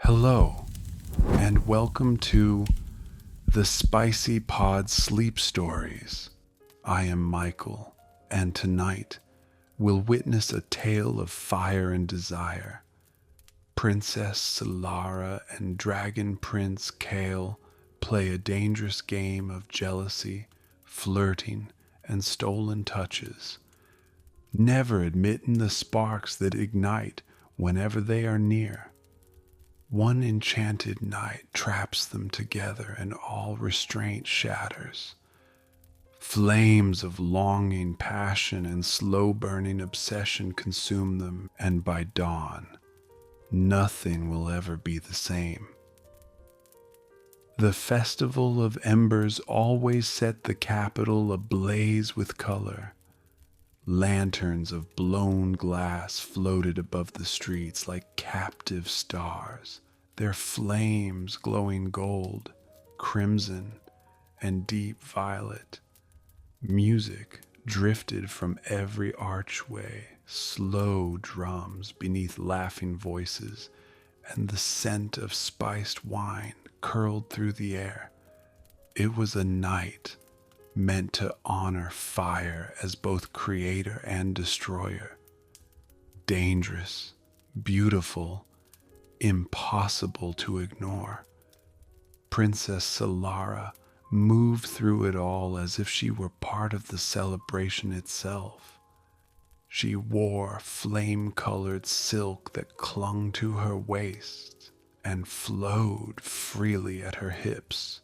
Hello, and welcome to the Spicy Pod Sleep Stories. I am Michael, and tonight we'll witness a tale of fire and desire. Princess Solara and Dragon Prince Kale play a dangerous game of jealousy, flirting, and stolen touches, never admitting the sparks that ignite whenever they are near. One enchanted night traps them together and all restraint shatters. Flames of longing, passion, and slow-burning obsession consume them, and by dawn, nothing will ever be the same. The Festival of Embers always set the capital ablaze with color. Lanterns of blown glass floated above the streets like captive stars, their flames glowing gold, crimson, and deep violet. Music drifted from every archway, slow drums beneath laughing voices, and the scent of spiced wine curled through the air. It was a night meant to honor fire as both creator and destroyer. Dangerous, beautiful, impossible to ignore. Princess Solara moved through it all as if she were part of the celebration itself. She wore flame-colored silk that clung to her waist and flowed freely at her hips,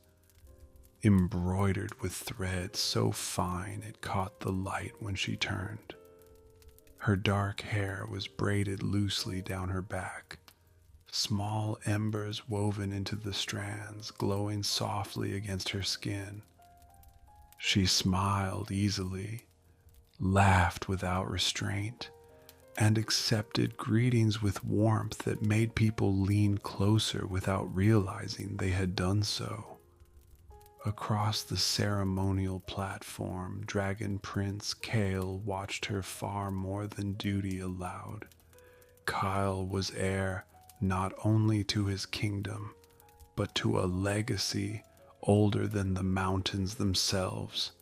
embroidered with thread so fine it caught the light when she turned. Her dark hair was braided loosely down her back, small embers woven into the strands, glowing softly against her skin. She smiled easily, laughed without restraint, and accepted greetings with warmth that made people lean closer without realizing they had done so. Across the ceremonial platform, Dragon Prince Kale watched her far more than duty allowed. Kyle was heir not only to his kingdom, but to a legacy older than the mountains themselves.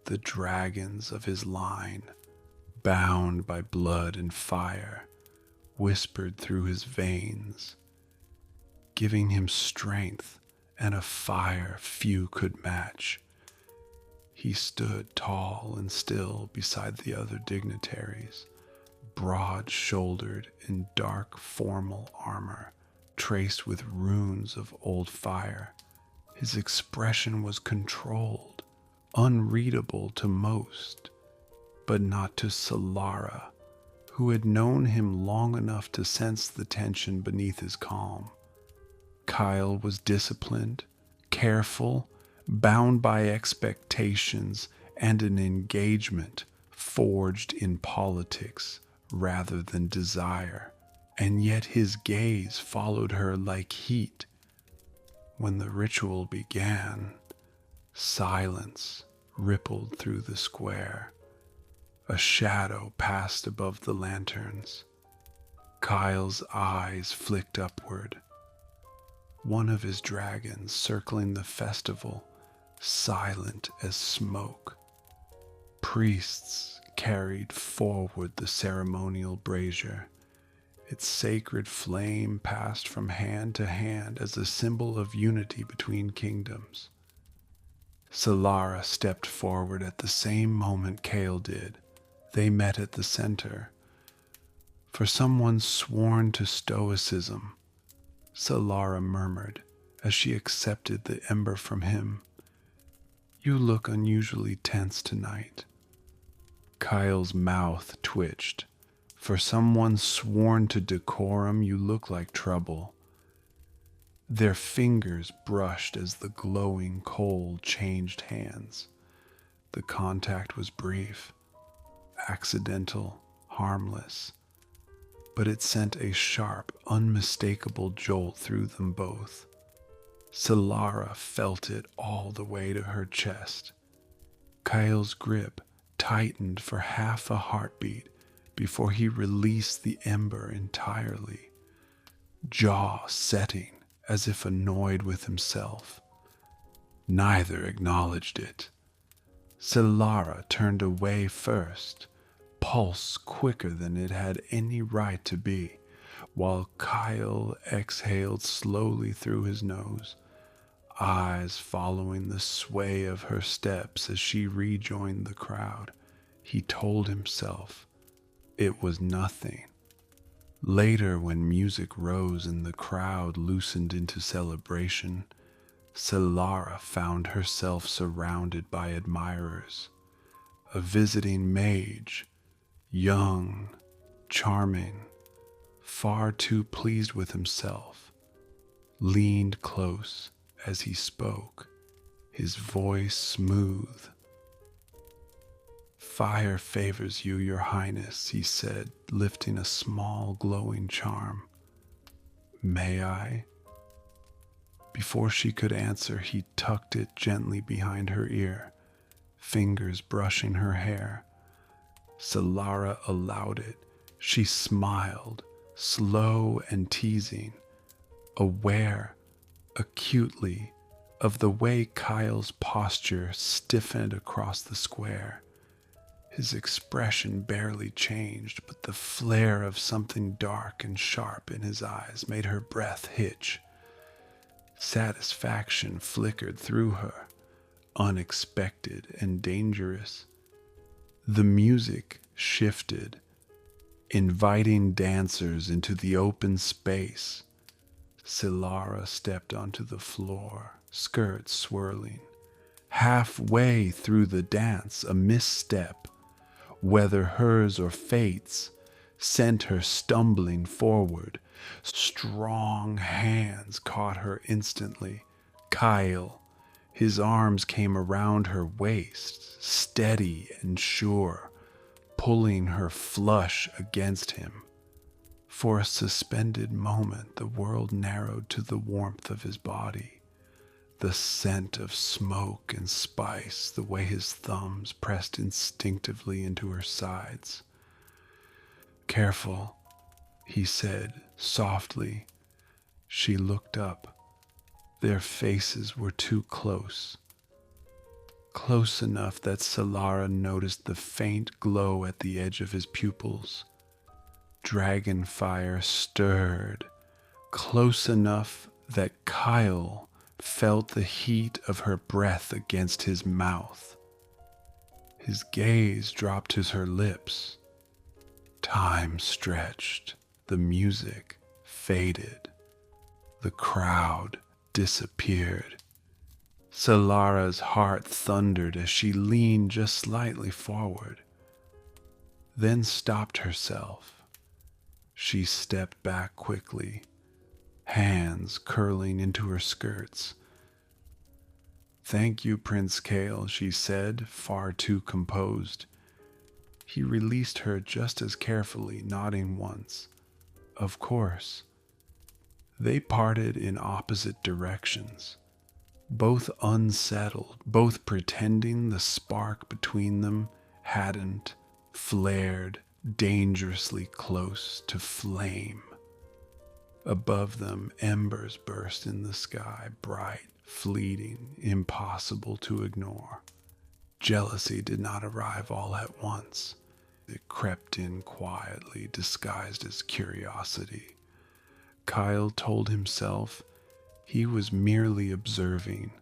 The dragons of his line, bound by blood and fire, whispered through his veins, giving him strength and a fire few could match. He stood tall and still beside the other dignitaries, broad-shouldered in dark formal armor, traced with runes of old fire. His expression was controlled, unreadable to most, but not to Solara, who had known him long enough to sense the tension beneath his calm. Kyle was disciplined, careful, bound by expectations and an engagement forged in politics rather than desire, and yet his gaze followed her like heat. When the ritual began, silence rippled through the square. A shadow passed above the lanterns. Kyle's eyes flicked upward. One of his dragons circling the festival, silent as smoke. Priests carried forward the ceremonial brazier. Its sacred flame passed from hand to hand as a symbol of unity between kingdoms. Solara stepped forward at the same moment Kale did. They met at the center. For someone sworn to stoicism, Solara murmured as she accepted the ember from him, "You look unusually tense tonight." Kyle's mouth twitched. "For someone sworn to decorum, you look like trouble." Their fingers brushed as the glowing coal changed hands. The contact was brief, accidental, harmless, but it sent a sharp, unmistakable jolt through them both. Solara felt it all the way to her chest. Kyle's grip tightened for half a heartbeat before he released the ember entirely. jaw setting as if annoyed with himself. Neither acknowledged it. Solara turned away first, pulse quicker than it had any right to be, while Kyle exhaled slowly through his nose, eyes following the sway of her steps as she rejoined the crowd. He told himself it was nothing. Later, when music rose and the crowd loosened into celebration, Solara found herself surrounded by admirers. A visiting mage, young, charming, far too pleased with himself, leaned close as he spoke, his voice smooth. "Fire favors you, your highness," he said, lifting a small glowing charm. "May I?" Before she could answer, he tucked it gently behind her ear, fingers brushing her hair. Solara allowed it. She smiled, slow and teasing, aware, acutely, of the way Kyle's posture stiffened across the square. His expression barely changed, but the flare of something dark and sharp in his eyes made her breath hitch. Satisfaction flickered through her, unexpected and dangerous. The music shifted, inviting dancers into the open space. Solara stepped onto the floor, skirts swirling. Halfway through the dance, a misstep, whether hers or fate's, sent her stumbling forward. Strong hands caught her instantly. Kyle, his arms came around her waist, steady and sure, pulling her flush against him. For a suspended moment, the world narrowed to the warmth of his body, the scent of smoke and spice, the way his thumbs pressed instinctively into her sides. "Careful," he said softly. She looked up. Their faces were too close. Close enough that Solara noticed the faint glow at the edge of his pupils. Dragon fire stirred, close enough that Kyle felt the heat of her breath against his mouth. His gaze dropped to her lips. Time stretched, the music faded, the crowd disappeared. Solara's heart thundered as she leaned just slightly forward, then stopped herself. She stepped back quickly, hands curling into her skirts. "Thank you, Prince Kale," she said, far too composed. He released her just as carefully, nodding once. "Of course." They parted in opposite directions, both unsettled, both pretending the spark between them hadn't flared dangerously close to flame. Above them, embers burst in the sky, bright, fleeting, impossible to ignore. Jealousy did not arrive all at once. It crept in quietly, disguised as curiosity. Kyle told himself he was merely observing,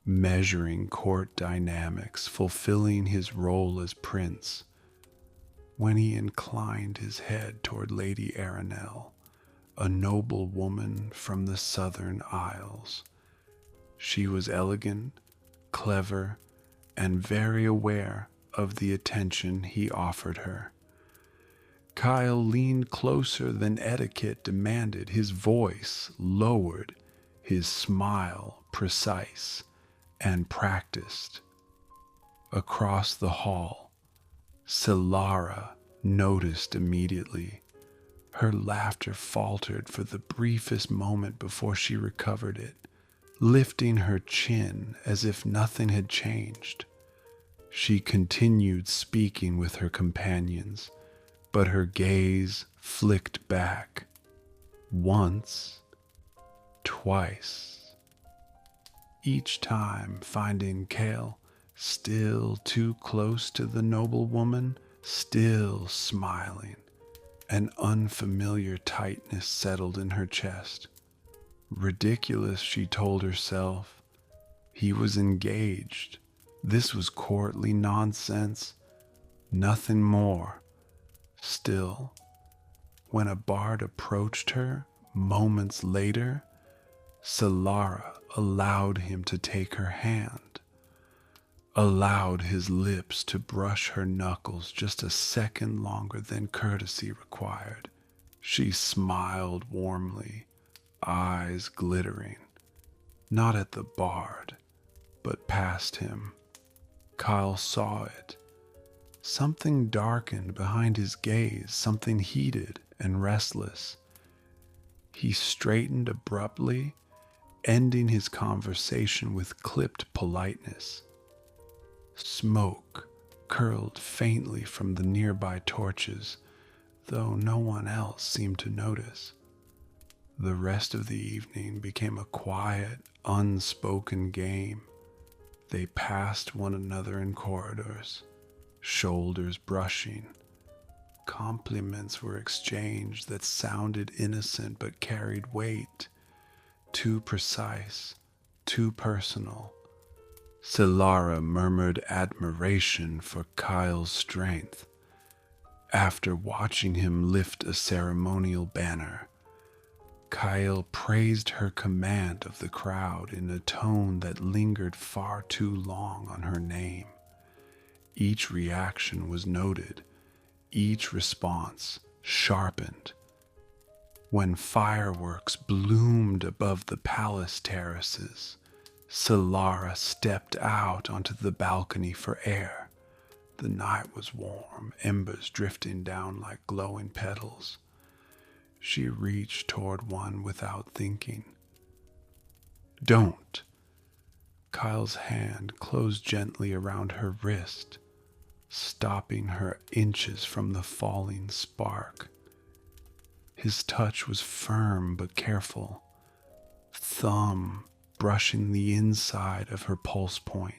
measuring court dynamics, fulfilling his role as prince. When he inclined his head toward Lady Aranel, a noble woman from the southern isles. She was elegant, clever, and very aware of the attention he offered her. Kyle leaned closer than etiquette demanded, his voice lowered, his smile precise and practiced. Across the hall, Solara noticed immediately. Her laughter faltered for the briefest moment before she recovered it, lifting her chin as if nothing had changed. She continued speaking with her companions, but her gaze flicked back. once, twice, each time finding Kale still too close to the noblewoman, still smiling. An unfamiliar tightness settled in her chest. Ridiculous, she told herself. He was engaged. This was courtly nonsense. Nothing more. Still, when a bard approached her moments later, Solara allowed him to take her hand, allowed his lips to brush her knuckles just a second longer than courtesy required. She smiled warmly, eyes glittering, not at the bard, but past him. Kyle saw it. Something darkened behind his gaze, something heated and restless. He straightened abruptly, ending his conversation with clipped politeness. Smoke curled faintly from the nearby torches, though no one else seemed to notice. The rest of the evening became a quiet, unspoken game. They passed one another in corridors, shoulders brushing. Compliments were exchanged that sounded innocent but carried weight. Too precise, too personal. Solara murmured admiration for Kyle's strength. After watching him lift a ceremonial banner, Kyle praised her command of the crowd in a tone that lingered far too long on her name. Each reaction was noted, each response sharpened. When fireworks bloomed above the palace terraces, Solara stepped out onto the balcony for air. The night was warm, embers drifting down like glowing petals. She reached toward one without thinking. "Don't!" Kyle's hand closed gently around her wrist, stopping her inches from the falling spark. His touch was firm but careful, thumb brushing the inside of her pulse point.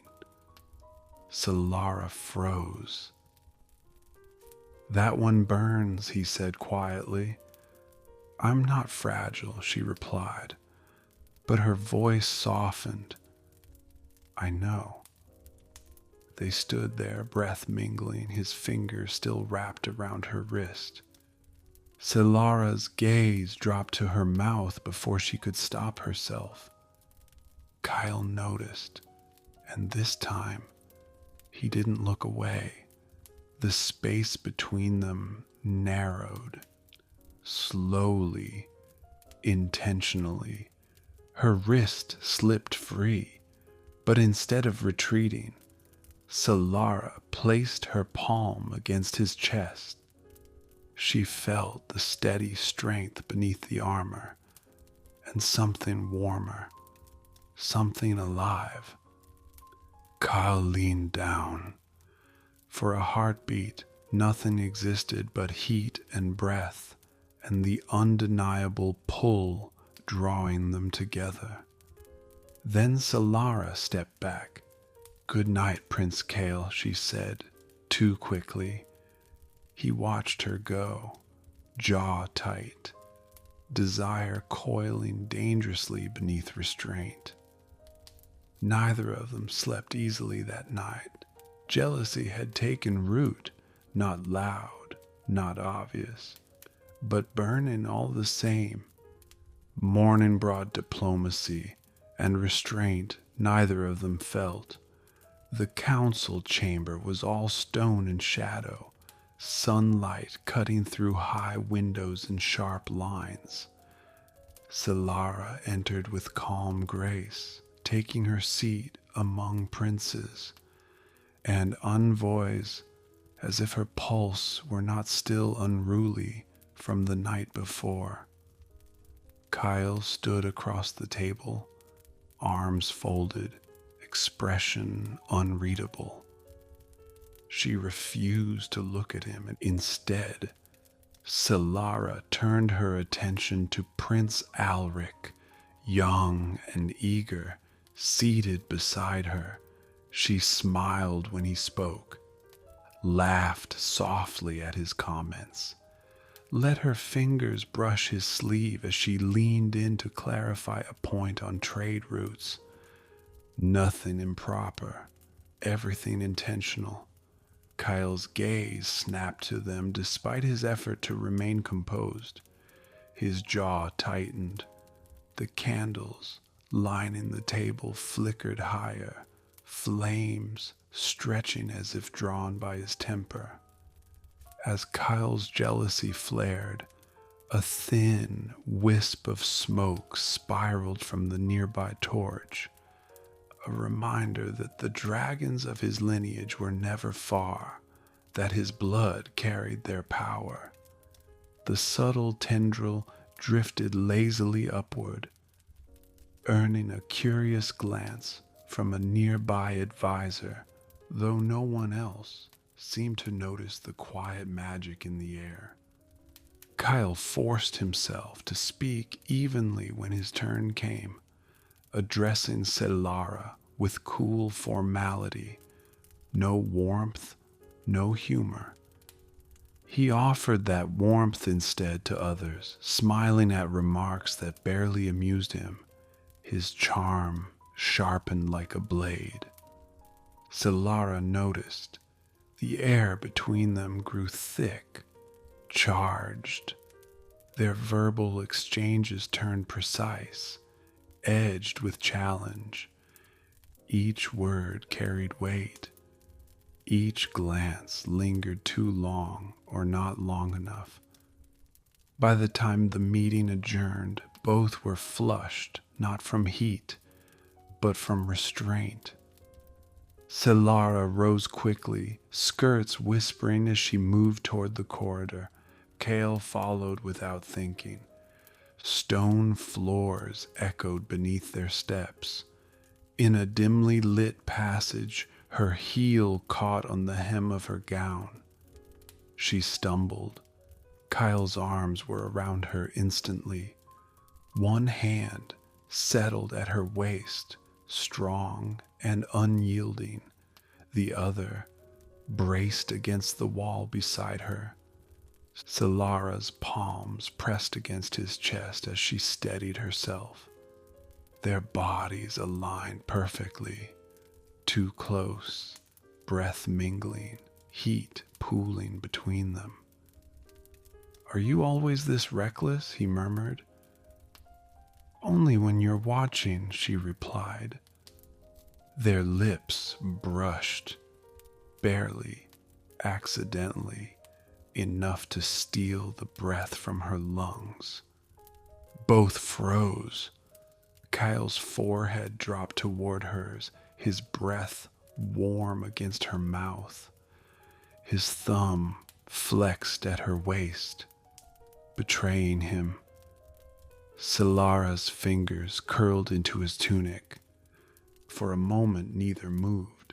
Solara froze. "That one burns," he said quietly. "I'm not fragile," she replied, but her voice softened. "I know." They stood there, breath mingling, his fingers still wrapped around her wrist. Solara's gaze dropped to her mouth before she could stop herself. Kyle noticed, and this time he didn't look away. The space between them narrowed, slowly, intentionally. Her wrist slipped free, but instead of retreating, Solara placed her palm against his chest. She felt the steady strength beneath the armor, and something warmer, something alive. Kyle leaned down. For a heartbeat, nothing existed but heat and breath, and the undeniable pull drawing them together. Then Solara stepped back. "Good night, Prince Kale," she said, too quickly. He watched her go, jaw tight, desire coiling dangerously beneath restraint. Neither of them slept easily that night. Jealousy had taken root, not loud, not obvious, but burning all the same. Morning brought diplomacy, and restraint neither of them felt. The council chamber was all stone and shadow, sunlight cutting through high windows in sharp lines. Solara entered with calm grace, taking her seat among princes, and envoys, as if her pulse were not still unruly from the night before. Kyle stood across the table, arms folded, expression unreadable. She refused to look at him and instead Solara turned her attention to Prince Alric, young and eager, seated beside her. She smiled when he spoke, laughed softly at his comments, let her fingers brush his sleeve as she leaned in to clarify a point on trade routes. Nothing improper, everything intentional. Kyle's gaze snapped to them despite his effort to remain composed. His jaw tightened. The candles lining the table flickered higher, flames stretching as if drawn by his temper. As Kyle's jealousy flared, a thin wisp of smoke spiraled from the nearby torch, a reminder that the dragons of his lineage were never far, that his blood carried their power. The subtle tendril drifted lazily upward, earning a curious glance from a nearby advisor, though no one else seemed to notice the quiet magic in the air. Kyle forced himself to speak evenly when his turn came, addressing Solara with cool formality, no warmth, no humor. He offered that warmth instead to others, smiling at remarks that barely amused him, his charm sharpened like a blade. Solara noticed. The air between them grew thick, charged. Their verbal exchanges turned precise, edged with challenge. Each word carried weight. Each glance lingered too long or not long enough. By the time the meeting adjourned, both were flushed, not from heat, but from restraint. Solara rose quickly, skirts whispering as she moved toward the corridor. Kale followed without thinking. Stone floors echoed beneath their steps. In a dimly lit passage, her heel caught on the hem of her gown. She stumbled. Kyle's arms were around her instantly. One hand settled at her waist, strong and unyielding. The other braced against the wall beside her. Solara's palms pressed against his chest as she steadied herself. Their bodies aligned perfectly, too close, breath mingling, heat pooling between them. "Are you always this reckless?" he murmured. "Only when you're watching," she replied. Their lips brushed, barely, accidentally, enough to steal the breath from her lungs. Both froze. Kyle's forehead dropped toward hers, his breath warm against her mouth. His thumb flexed at her waist, betraying him. Solara's fingers curled into his tunic. For a moment neither moved.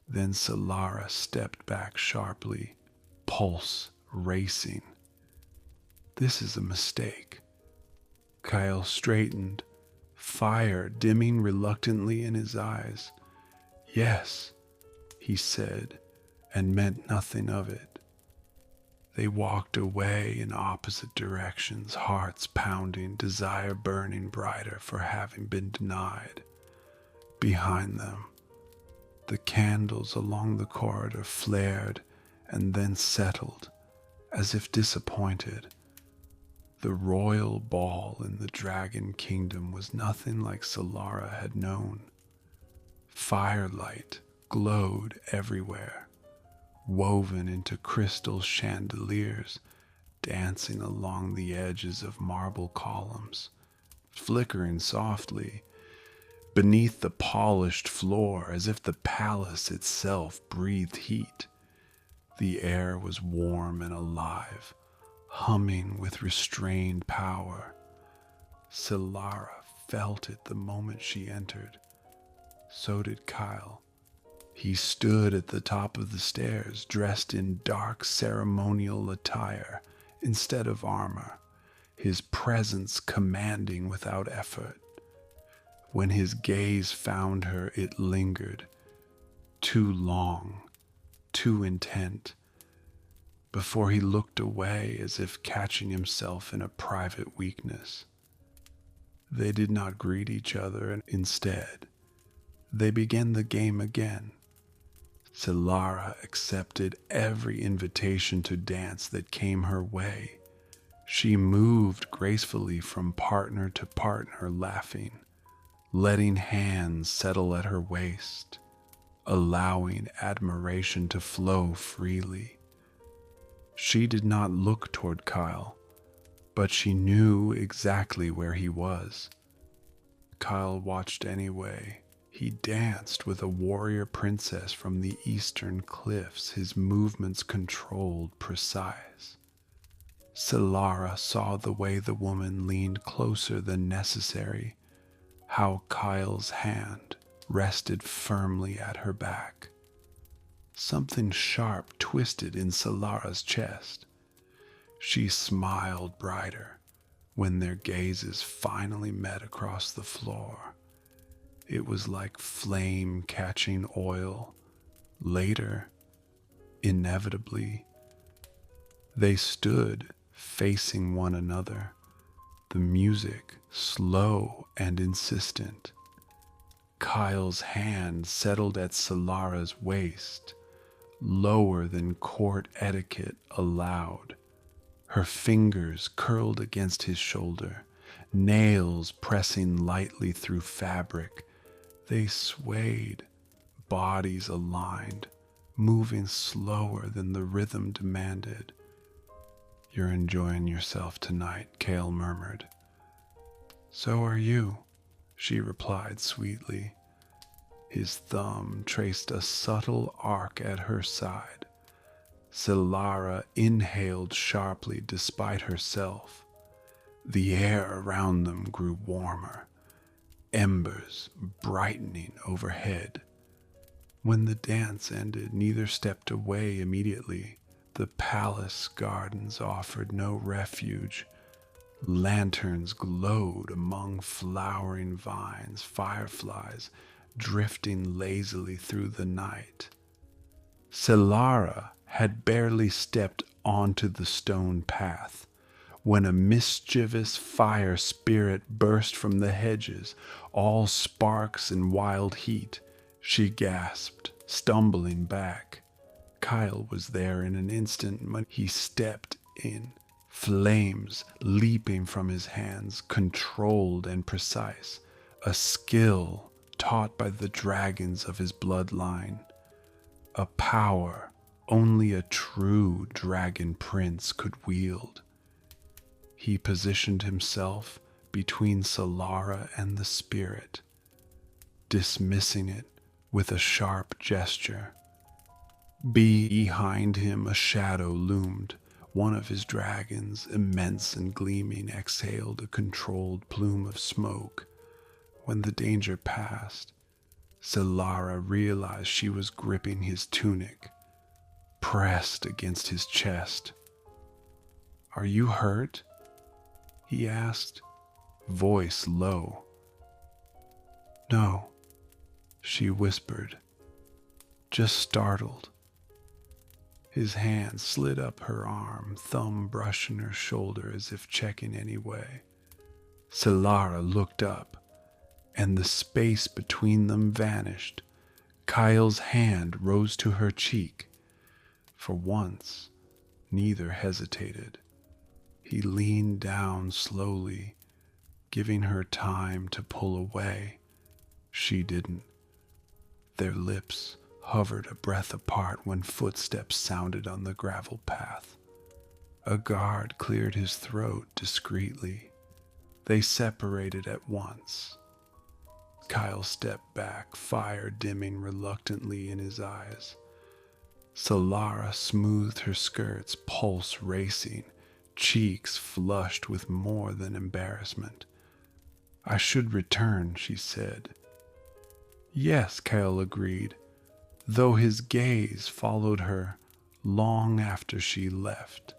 Then Solara stepped back sharply, pulse racing. "This is a mistake." Kyle straightened, fire dimming reluctantly in his eyes. "Yes," he said, and meant nothing of it. They walked away in opposite directions, hearts pounding, desire burning brighter for having been denied. Behind them, the candles along the corridor flared and then settled, as if disappointed. The royal ball in the Dragon Kingdom was nothing like Solara had known. Firelight glowed everywhere, woven into crystal chandeliers, dancing along the edges of marble columns, flickering softly beneath the polished floor as if the palace itself breathed heat. The air was warm and alive, humming with restrained power. Solara felt it the moment she entered. So did Kyle. He stood at the top of the stairs, dressed in dark ceremonial attire, instead of armor, his presence commanding without effort. When his gaze found her, it lingered, too long, too intent, before he looked away as if catching himself in a private weakness. They did not greet each other, and instead, they began the game again. Solara accepted every invitation to dance that came her way. She moved gracefully from partner to partner, laughing, letting hands settle at her waist, allowing admiration to flow freely. She did not look toward Kyle, but she knew exactly where he was. Kyle watched anyway. He danced with a warrior princess from the eastern cliffs, his movements controlled, precise. Solara saw the way the woman leaned closer than necessary, how Kyle's hand rested firmly at her back. Something sharp twisted in Solara's chest. She smiled brighter when their gazes finally met across the floor. It was like flame catching oil. Later, inevitably, they stood facing one another, the music slow and insistent. Kyle's hand settled at Solara's waist, lower than court etiquette allowed. Her fingers curled against his shoulder, nails pressing lightly through fabric. They swayed, bodies aligned, moving slower than the rhythm demanded. "You're enjoying yourself tonight," Kale murmured. "So are you," she replied sweetly. His thumb traced a subtle arc at her side. Solara inhaled sharply despite herself. The air around them grew warmer, embers brightening overhead. When the dance ended, neither stepped away immediately. The palace gardens offered no refuge. Lanterns glowed among flowering vines, fireflies drifting lazily through the night. Solara had barely stepped onto the stone path when a mischievous fire spirit burst from the hedges, all sparks and wild heat. She gasped, stumbling back. Kyle was there in an instant when he stepped in, flames leaping from his hands, controlled and precise, a skill taught by the dragons of his bloodline, a power only a true dragon prince could wield. He positioned himself between Solara and the spirit, dismissing it with a sharp gesture. Behind him a shadow loomed. One of his dragons, immense and gleaming, exhaled a controlled plume of smoke. When the danger passed, Solara realized she was gripping his tunic, pressed against his chest. "Are you hurt?" he asked, voice low. "No," she whispered, "just startled." His hand slid up her arm, thumb brushing her shoulder as if checking anyway. Solara looked up, and the space between them vanished. Kyle's hand rose to her cheek. For once, neither hesitated. He leaned down slowly, giving her time to pull away. She didn't. Their lips hovered a breath apart when footsteps sounded on the gravel path. A guard cleared his throat discreetly. They separated at once. Kyle stepped back, fire dimming reluctantly in his eyes. Solara smoothed her skirts, pulse racing, cheeks flushed with more than embarrassment. "I should return," she said. "Yes," Kyle agreed, though his gaze followed her long after she left.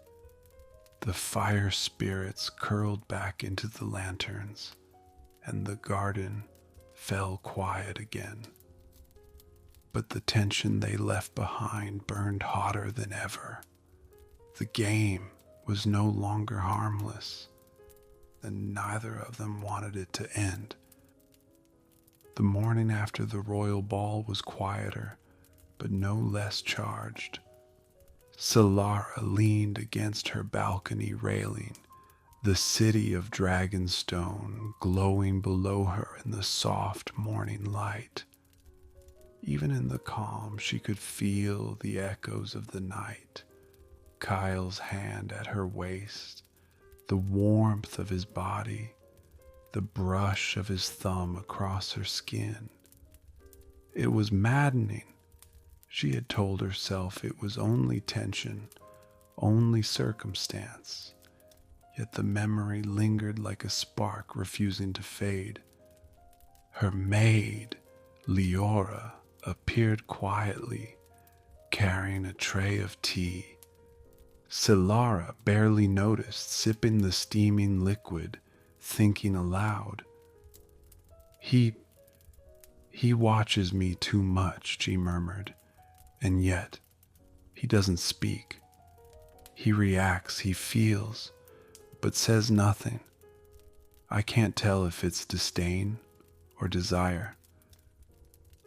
The fire spirits curled back into the lanterns, and the garden fell quiet again. But the tension they left behind burned hotter than ever. The game was no longer harmless, and neither of them wanted it to end. The morning after the royal ball was quieter, but no less charged. Solara leaned against her balcony railing, the city of Dragonstone glowing below her in the soft morning light. Even in the calm, she could feel the echoes of the night. Kyle's hand at her waist, the warmth of his body, the brush of his thumb across her skin. It was maddening. She had told herself it was only tension, only circumstance. Yet the memory lingered like a spark refusing to fade. Her maid, Leora, appeared quietly, carrying a tray of tea. Solara barely noticed, sipping the steaming liquid, thinking aloud. He watches me too much, she murmured, and yet he doesn't speak. He reacts, he feels, but says nothing. I can't tell if it's disdain or desire.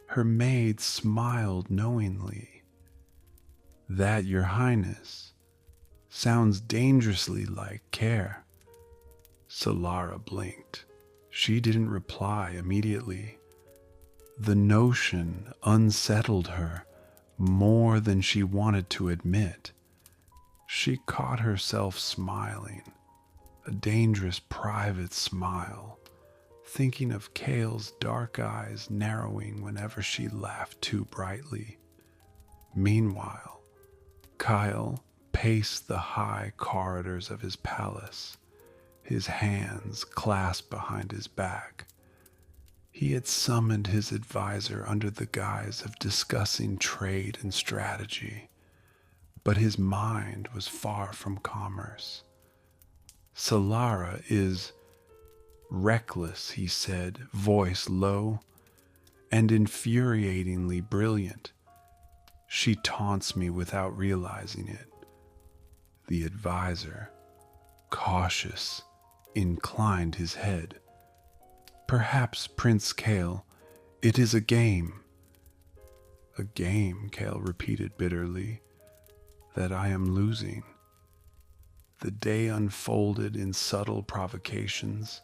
Her maid smiled knowingly. That, Your Highness, sounds dangerously like care. Solara blinked. She didn't reply immediately. The notion unsettled her more than she wanted to admit. She caught herself smiling, a dangerous private smile, thinking of Kale's dark eyes narrowing whenever she laughed too brightly. Meanwhile, Kyle paced the high corridors of his palace, his hands clasped behind his back. He had summoned his advisor under the guise of discussing trade and strategy, but his mind was far from commerce. Solara is reckless, he said, voice low, and infuriatingly brilliant. She taunts me without realizing it. The advisor, cautious, inclined his head. Perhaps, Prince Kale, it is a game. A game, Kale repeated bitterly, that I am losing. The day unfolded in subtle provocations.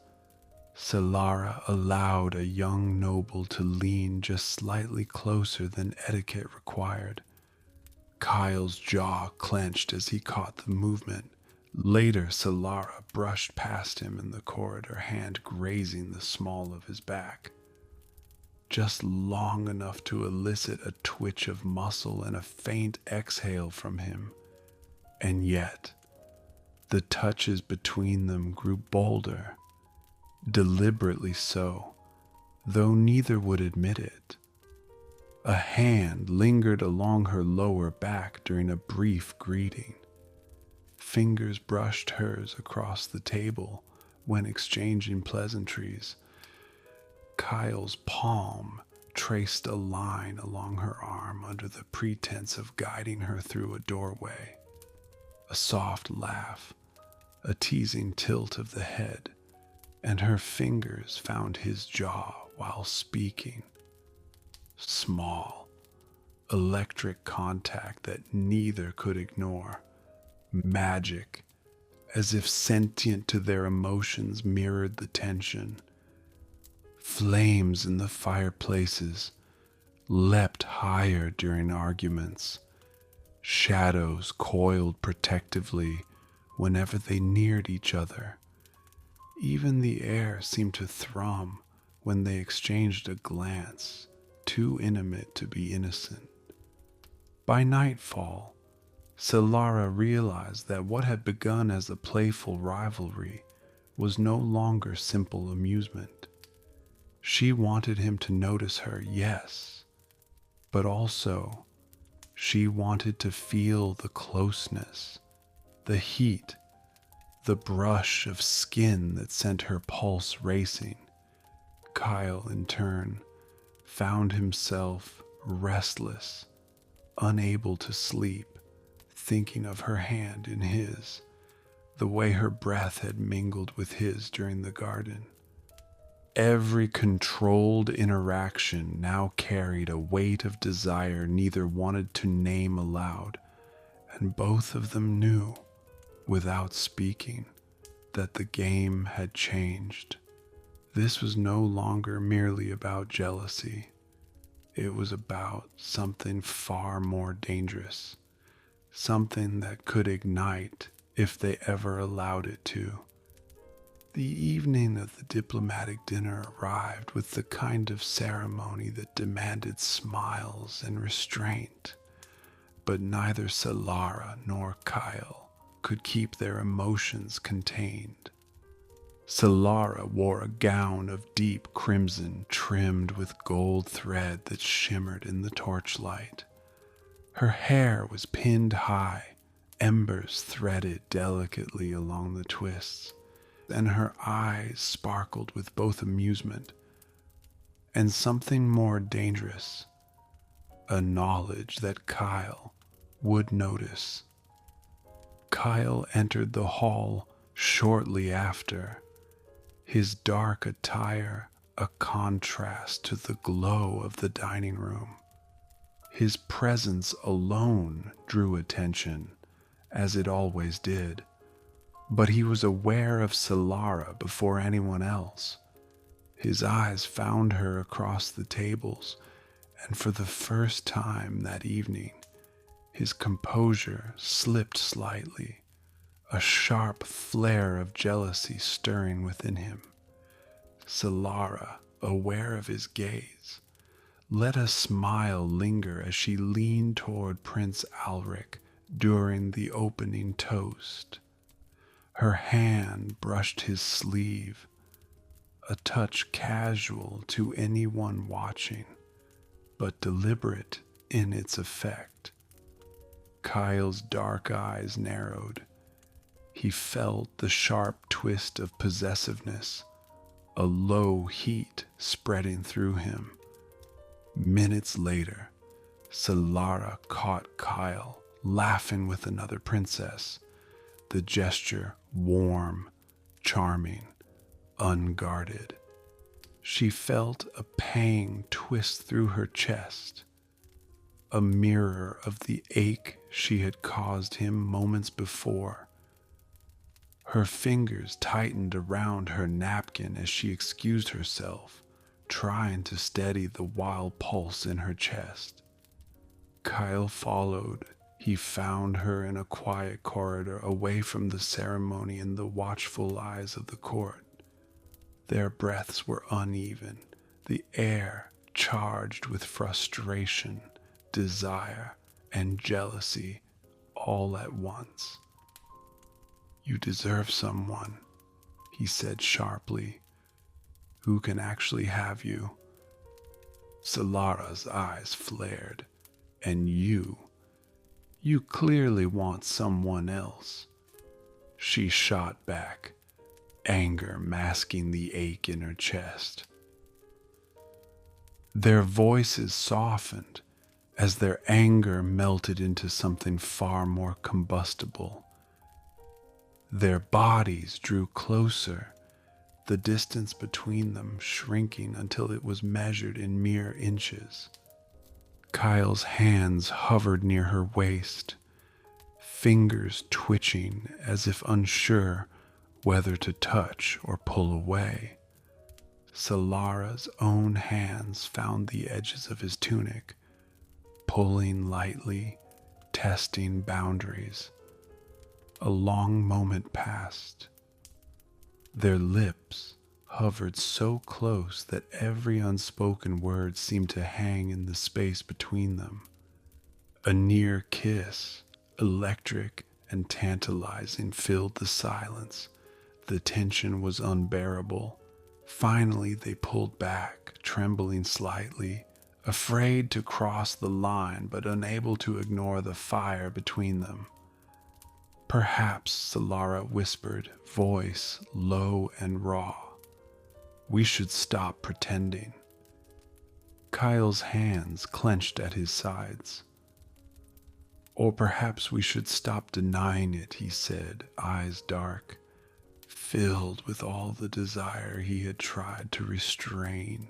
Solara allowed a young noble to lean just slightly closer than etiquette required. Kyle's jaw clenched as he caught the movement. Later, Solara brushed past him in the corridor, hand grazing the small of his back. Just long enough to elicit a twitch of muscle and a faint exhale from him. And yet, the touches between them grew bolder, deliberately so, though neither would admit it. A hand lingered along her lower back during a brief greeting. Fingers brushed hers across the table when exchanging pleasantries. Kyle's palm traced a line along her arm under the pretense of guiding her through a doorway. A soft laugh, a teasing tilt of the head, and her fingers found his jaw while speaking. Small, electric contact that neither could ignore. Magic, as if sentient to their emotions, mirrored the tension. Flames in the fireplaces leapt higher during arguments. Shadows coiled protectively whenever they neared each other. Even the air seemed to thrum when they exchanged a glance, too intimate to be innocent. By nightfall, Solara realized that what had begun as a playful rivalry was no longer simple amusement. She wanted him to notice her, yes, but also she wanted to feel the closeness, the heat, the brush of skin that sent her pulse racing. Kyle, in turn, found himself restless, unable to sleep, thinking of her hand in his, the way her breath had mingled with his during the garden. Every controlled interaction now carried a weight of desire neither wanted to name aloud, and both of them knew, without speaking, that the game had changed. This was no longer merely about jealousy. It was about something far more dangerous, something that could ignite if they ever allowed it to. The evening of the diplomatic dinner arrived with the kind of ceremony that demanded smiles and restraint, but neither Solara nor Kyle could keep their emotions contained. Solara wore a gown of deep crimson trimmed with gold thread that shimmered in the torchlight. Her hair was pinned high, embers threaded delicately along the twists, and her eyes sparkled with both amusement and something more dangerous, a knowledge that Kyle would notice. Kyle entered the hall shortly after, his dark attire a contrast to the glow of the dining room. His presence alone drew attention, as it always did, but he was aware of Solara before anyone else. His eyes found her across the tables, and for the first time that evening, his composure slipped slightly, a sharp flare of jealousy stirring within him. Solara, aware of his gaze, let a smile linger as she leaned toward Prince Alric during the opening toast. Her hand brushed his sleeve, a touch casual to anyone watching, but deliberate in its effect. Kyle's dark eyes narrowed. He felt the sharp twist of possessiveness, a low heat spreading through him. Minutes later, Solara caught Kyle laughing with another princess, the gesture warm, charming, unguarded. She felt a pang twist through her chest, a mirror of the ache she had caused him moments before. Her fingers tightened around her napkin as she excused herself, trying to steady the wild pulse in her chest. Kyle followed. He found her in a quiet corridor away from the ceremony and the watchful eyes of the court. Their breaths were uneven, the air charged with frustration, desire, and jealousy all at once. "You deserve someone," he said sharply, "who can actually have you." Solara's eyes flared. "And you clearly want someone else." She shot back, anger masking the ache in her chest. Their voices softened as their anger melted into something far more combustible. Their bodies drew closer, the distance between them shrinking until it was measured in mere inches. Kyle's hands hovered near her waist, fingers twitching as if unsure whether to touch or pull away. Solara's own hands found the edges of his tunic, pulling lightly, testing boundaries. A long moment passed. Their lips hovered so close that every unspoken word seemed to hang in the space between them. A near kiss, electric and tantalizing, filled the silence. The tension was unbearable. Finally, they pulled back, trembling slightly, afraid to cross the line but unable to ignore the fire between them. Perhaps, Solara whispered, voice low and raw. We should stop pretending. Kyle's hands clenched at his sides. Or perhaps we should stop denying it, he said, eyes dark, filled with all the desire he had tried to restrain.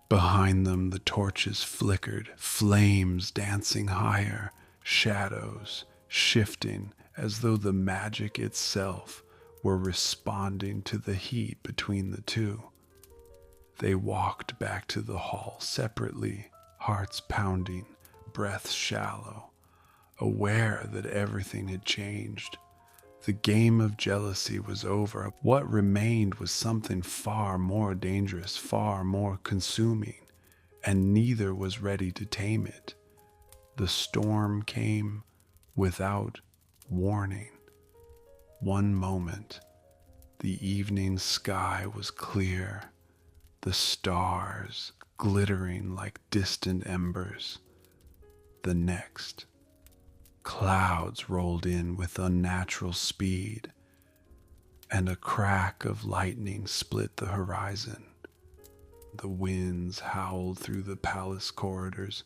Behind them the torches flickered, flames dancing higher, shadows shifting as though the magic itself were responding to the heat between the two. They walked back to the hall separately, hearts pounding, breaths shallow, aware that everything had changed. The game of jealousy was over. What remained was something far more dangerous, far more consuming, and neither was ready to tame it. The storm came without warning. One moment, the evening sky was clear, the stars glittering like distant embers. The next, clouds rolled in with unnatural speed, and a crack of lightning split the horizon. The winds howled through the palace corridors,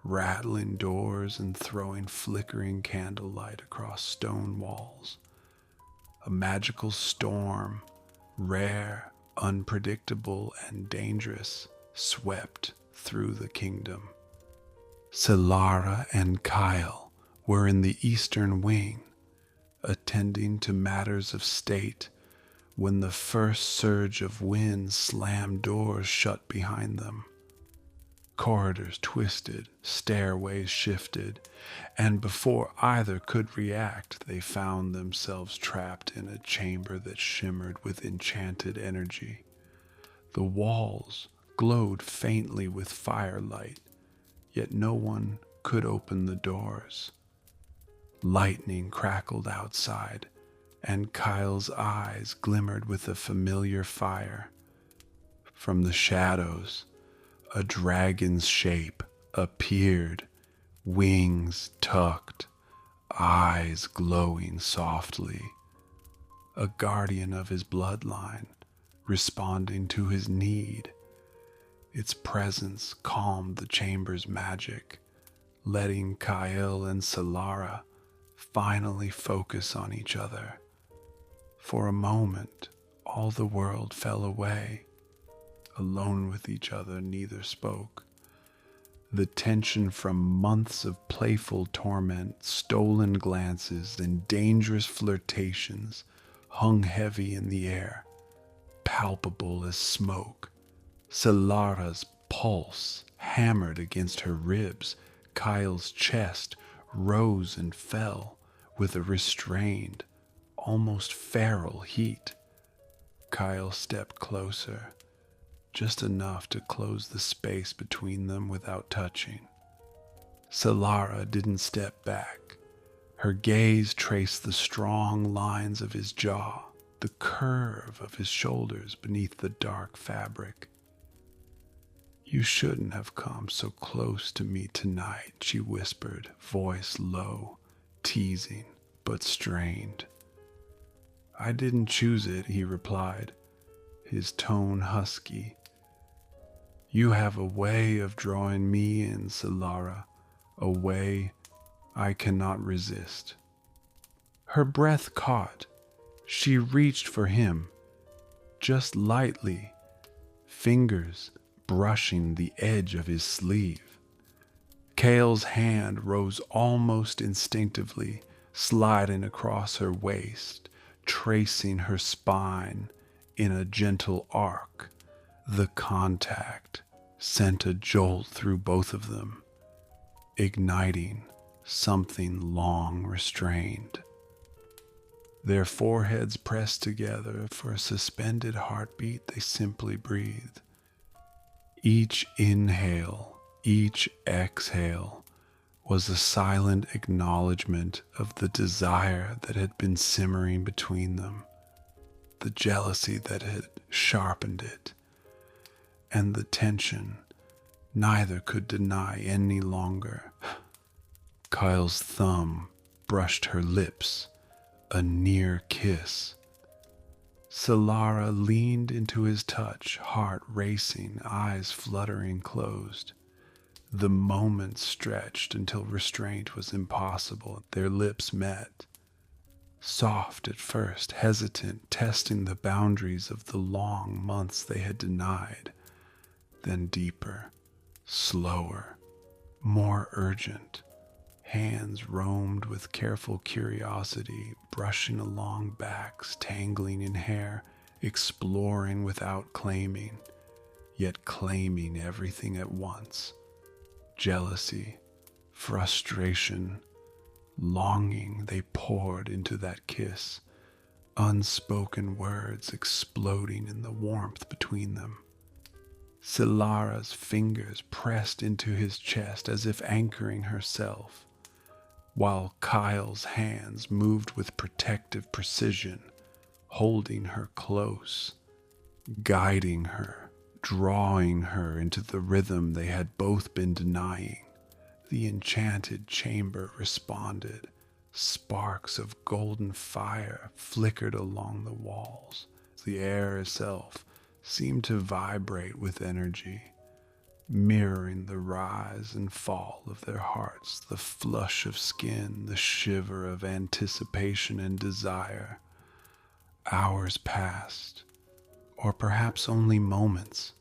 rattling doors and throwing flickering candlelight across stone walls. A magical storm, rare, unpredictable, and dangerous, swept through the kingdom. Solara and Kyle were in the eastern wing, attending to matters of state, when the first surge of wind slammed doors shut behind them. Corridors twisted, stairways shifted, and before either could react, they found themselves trapped in a chamber that shimmered with enchanted energy. The walls glowed faintly with firelight, yet no one could open the doors. Lightning crackled outside, and Kyle's eyes glimmered with a familiar fire. From the shadows, a dragon's shape appeared, wings tucked, eyes glowing softly. A guardian of his bloodline, responding to his need. Its presence calmed the chamber's magic, letting Kyle and Solara finally focus on each other. For a moment, all the world fell away. Alone with each other, neither spoke. The tension from months of playful torment, stolen glances, and dangerous flirtations hung heavy in the air, palpable as smoke. Solara's pulse hammered against her ribs. Kyle's chest rose and fell with a restrained, almost feral heat. Kyle stepped closer, just enough to close the space between them without touching. Solara didn't step back. Her gaze traced the strong lines of his jaw, the curve of his shoulders beneath the dark fabric. You shouldn't have come so close to me tonight, she whispered, voice low, teasing, but strained. I didn't choose it, he replied, his tone husky. You have a way of drawing me in, Solara, a way I cannot resist. Her breath caught. She reached for him, just lightly, fingers brushing the edge of his sleeve. Kale's hand rose almost instinctively, sliding across her waist, tracing her spine in a gentle arc. The contact sent a jolt through both of them, igniting something long restrained. Their foreheads pressed together for a suspended heartbeat. They simply breathed. Each inhale, each exhale was a silent acknowledgement of the desire that had been simmering between them, the jealousy that had sharpened it, and the tension neither could deny any longer. Kyle's thumb brushed her lips, a near kiss. Solara leaned into his touch, heart racing, eyes fluttering closed. The moment stretched until restraint was impossible. Their lips met. Soft at first, hesitant, testing the boundaries of the long months they had denied. Then deeper, slower, more urgent. Hands roamed with careful curiosity, brushing along backs, tangling in hair, exploring without claiming, yet claiming everything at once. Jealousy, frustration, longing, they poured into that kiss, unspoken words exploding in the warmth between them. Solara's fingers pressed into his chest as if anchoring herself, while Kyle's hands moved with protective precision, holding her close, guiding her, drawing her into the rhythm they had both been denying. The enchanted chamber responded. Sparks of golden fire flickered along the walls. The air itself seemed to vibrate with energy, mirroring the rise and fall of their hearts, the flush of skin, the shiver of anticipation and desire. Hours passed, or perhaps only moments.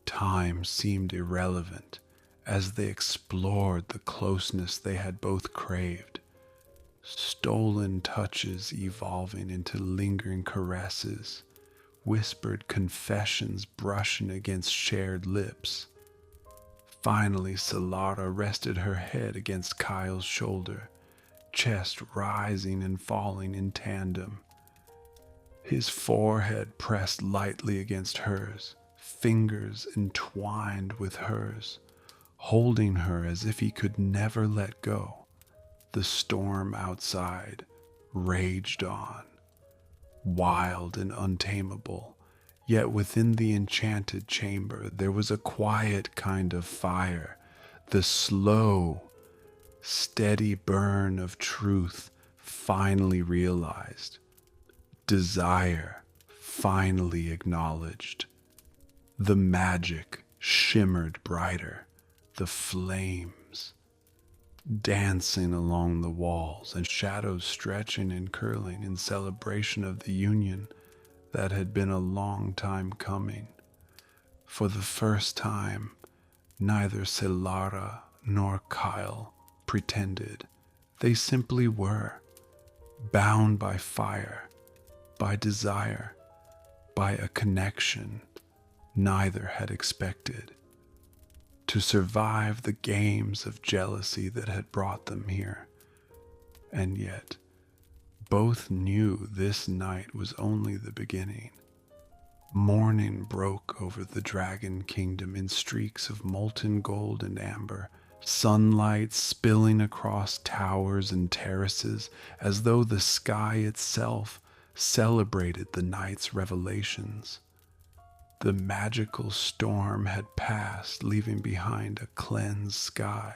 Time seemed irrelevant as they explored the closeness they had both craved, stolen touches evolving into lingering caresses, whispered confessions brushing against shared lips. Finally, Solara rested her head against Kyle's shoulder, chest rising and falling in tandem. His forehead pressed lightly against hers, fingers entwined with hers, holding her as if he could never let go. The storm outside raged on, wild and untamable, yet within the enchanted chamber there was a quiet kind of fire, the slow, steady burn of truth finally realized, desire finally acknowledged. The magic shimmered brighter, the flames dancing along the walls and shadows stretching and curling in celebration of the union that had been a long time coming. For the first time, neither Solara nor Kyle pretended. They simply were, bound by fire, by desire, by a connection neither had expected. To survive the games of jealousy that had brought them here. And yet, both knew this night was only the beginning. Morning broke over the dragon kingdom in streaks of molten gold and amber, sunlight spilling across towers and terraces as though the sky itself celebrated the night's revelations. The magical storm had passed, leaving behind a cleansed sky,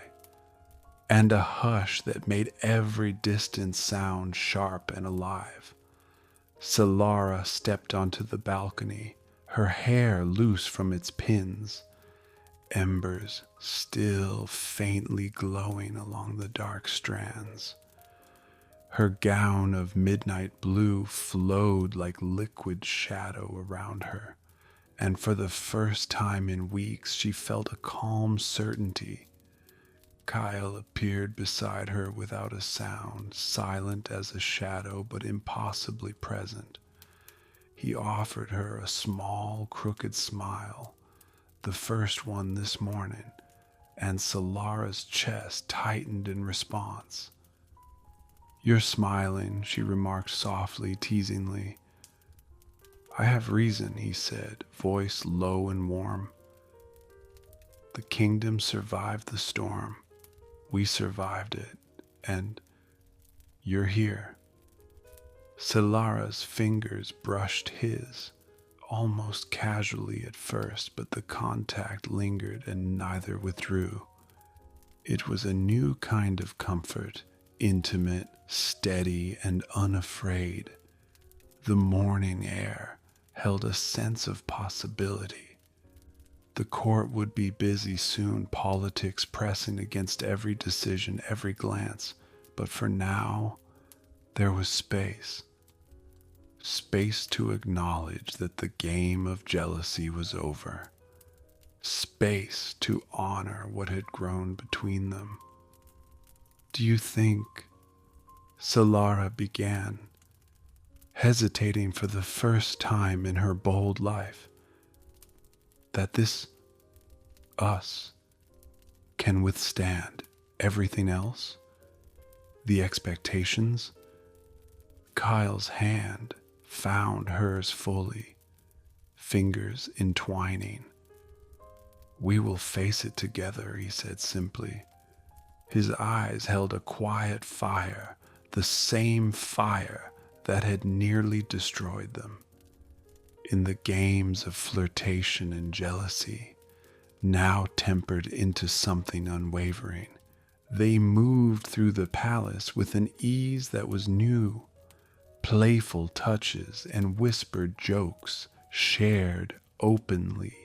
and a hush that made every distant sound sharp and alive. Solara stepped onto the balcony, her hair loose from its pins, embers still faintly glowing along the dark strands. Her gown of midnight blue flowed like liquid shadow around her, and for the first time in weeks she felt a calm certainty. Kyle appeared beside her without a sound, silent as a shadow but impossibly present. He offered her a small, crooked smile, the first one this morning, and Solara's chest tightened in response. "You're smiling," she remarked softly, teasingly. "I have reason," he said, voice low and warm. "The kingdom survived the storm. We survived it, and you're here." Solara's fingers brushed his, almost casually at first, but the contact lingered and neither withdrew. It was a new kind of comfort, intimate, steady, and unafraid. The morning air held a sense of possibility. The court would be busy soon, politics pressing against every decision, every glance. But for now, there was space. Space to acknowledge that the game of jealousy was over. Space to honor what had grown between them. Do you think, Solara began, hesitating for the first time in her bold life, that this us can withstand everything else? The expectations? Kyle's hand found hers fully, fingers entwining. "We will face it together," he said simply. His eyes held a quiet fire, the same fire that had nearly destroyed them. In the games of flirtation and jealousy, now tempered into something unwavering, they moved through the palace with an ease that was new. Playful touches and whispered jokes shared openly.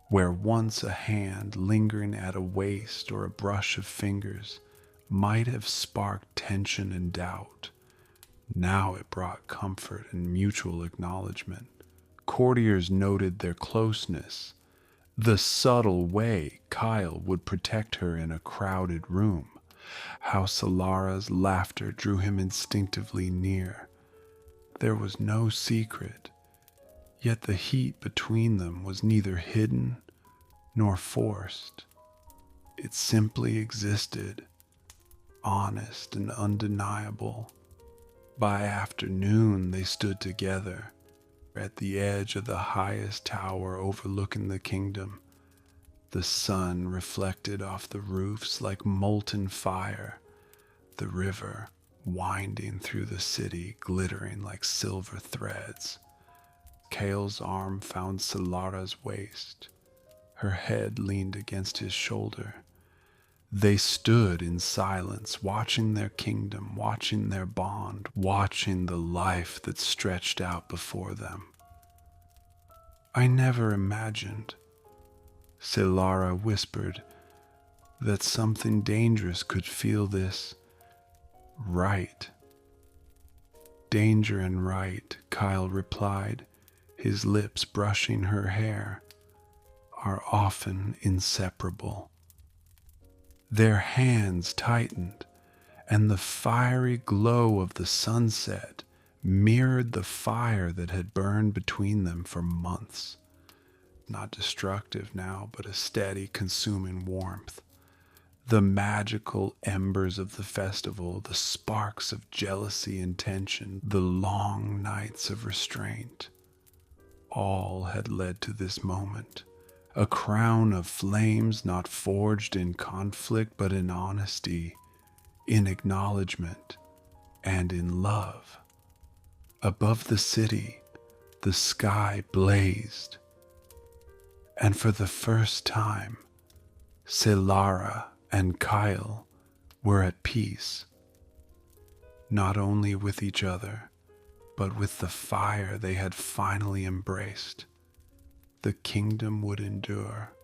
Where once a hand lingering at a waist or a brush of fingers might have sparked tension and doubt, now it brought comfort and mutual acknowledgement. Courtiers noted their closeness, the subtle way Kyle would protect her in a crowded room, how Solara's laughter drew him instinctively near. There was no secret, yet the heat between them was neither hidden nor forced. It simply existed, honest and undeniable. By afternoon, they stood together at the edge of the highest tower overlooking the kingdom. The sun reflected off the roofs like molten fire, the river winding through the city glittering like silver threads. Kale's arm found Solara's waist. Her head leaned against his shoulder. They stood in silence, watching their kingdom, watching their bond, watching the life that stretched out before them. "I never imagined," Solara whispered, "that something dangerous could feel this right." "Danger and right," Kyle replied, his lips brushing her hair, "are often inseparable." Their hands tightened, and the fiery glow of the sunset mirrored the fire that had burned between them for months. Not destructive now, but a steady, consuming warmth. The magical embers of the festival, the sparks of jealousy and tension, the long nights of restraint, all had led to this moment. A crown of flames not forged in conflict but in honesty, in acknowledgement, and in love. Above the city, the sky blazed, and for the first time, Solara and Kyle were at peace, not only with each other, but with the fire they had finally embraced. The kingdom would endure,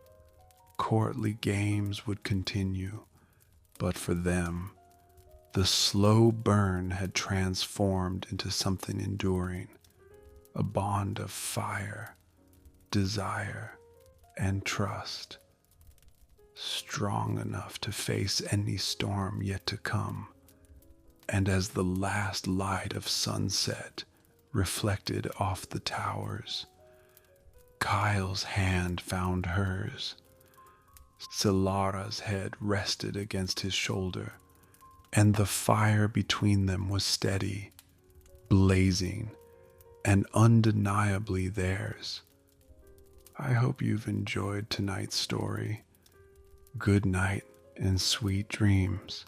courtly games would continue, but for them, the slow burn had transformed into something enduring, a bond of fire, desire, and trust, strong enough to face any storm yet to come. And as the last light of sunset reflected off the towers, Kyle's hand found hers. Solara's head rested against his shoulder, and the fire between them was steady, blazing, and undeniably theirs. I hope you've enjoyed tonight's story. Good night and sweet dreams.